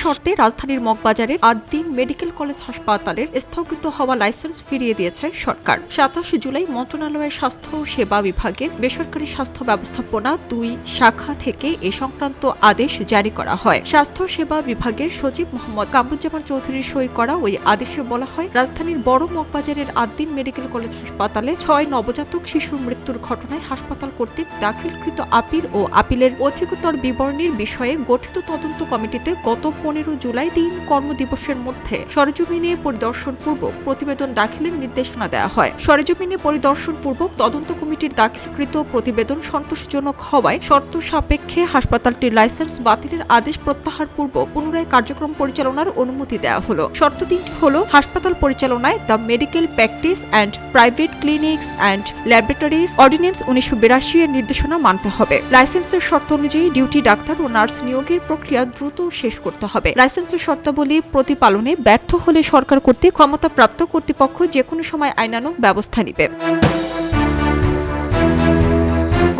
শর্তে রাজধানীর মগবাজারের Ad-din medical college হাসপাতালের স্থগিত হওয়া লাইসেন্স ফিরিয়ে দিয়েছে সরকার। 27 জুলাই মন্ত্রণালয়ের স্বাস্থ্য সেবা বিভাগের বেসরকারি স্বাস্থ্য ব্যবস্থাপনা 2 শাখা থেকে এ সংক্রান্ত আদেশ জারি করা হয়। স্বাস্থ্য সেবা বিভাগের সচিব মোহাম্মদ কামরুজ্জামান চৌধুরীর সই করা ওই আদেশে বলা হয়, রাজধানীর বড় মগবাজারের আদ্দিন মেডিকেল কলেজ হাসপাতালে 6 নবজাতক শিশুর মৃত্যুর ঘটনায় হাসপাতাল কর্তৃক দাখিলকৃত আপিল ও আপিলের অধিকতর বিবরণীর বিষয়ে গঠিত তদন্ত কমিটিতে গত 15 জুলাই 3 কর্মদিবসের মধ্যে সরেজমিনে পরিদর্শনপূর্বক প্রতিবেদন দাখিলের নির্দেশনা দেওয়া হয়। সরেজমিনে পরিদর্শনপূর্বক তদন্ত কমিটির দাখিলকৃত প্রতিবেদন সন্তোষজনক হওয়ায় শর্ত সাপেক্ষে হাসপাতালটির লাইসেন্স বাতিলের আদেশ প্রত্যাহারপূর্বক পুনরায় কার্যক্রম পরিচালনার অনুমতি দেওয়া হলো। শর্ত 3টি হল, হাসপাতাল পরিচালনায় the medical practice and private clinics and laboratories ordinance 1982 এর নির্দেশনা মানতে হবে। লাইসেন্সের শর্ত অনুযায়ী ডিউটি ডাক্তার ও নার্স নিয়োগের প্রক্রিয়া দ্রুত শেষ করতে হবে। লাইসেন্সের শর্তাবলী প্রতিপালনে ব্যর্থ হলে সরকার কর্তৃক ক্ষমতাপ্রাপ্ত কর্তৃপক্ষ যেকোনো সময় আইনানুগ ব্যবস্থা নেবে।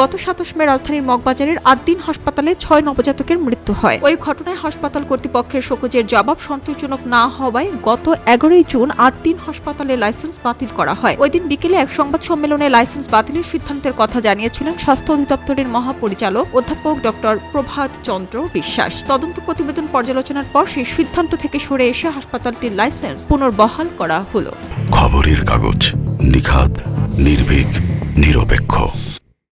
গত 27 মে রাজধানীর মগবাজারের আদ্দিন হাসপাতালে 6 নবজাতকের মৃত্যু হয়। ওই ঘটনায় হাসপাতাল কর্তৃপক্ষের শোকজের জবাব সন্তোষজনক না হওয়ায় গত 11 জুন আদ্দিন হাসপাতালের লাইসেন্স বাতিল করা হয়। ওই দিন বিকেলে এক সংবাদ সম্মেলনে লাইসেন্স বাতিলের সিদ্ধান্তের কথা জানিয়েছিলেন স্বাস্থ্য অধিদপ্তরের মহাপরিচালক অধ্যাপক ডক্টর প্রভাত চন্দ্র বিশ্বাস। তদন্ত প্রতিবেদন পর্যালোচনার পর সেই সিদ্ধান্ত থেকে সরে এসে হাসপাতালটির লাইসেন্স পুনর্বহাল করা হলো। খবরের কাগজ, নিখাদ, নির্ভীক, নিরপেক্ষ।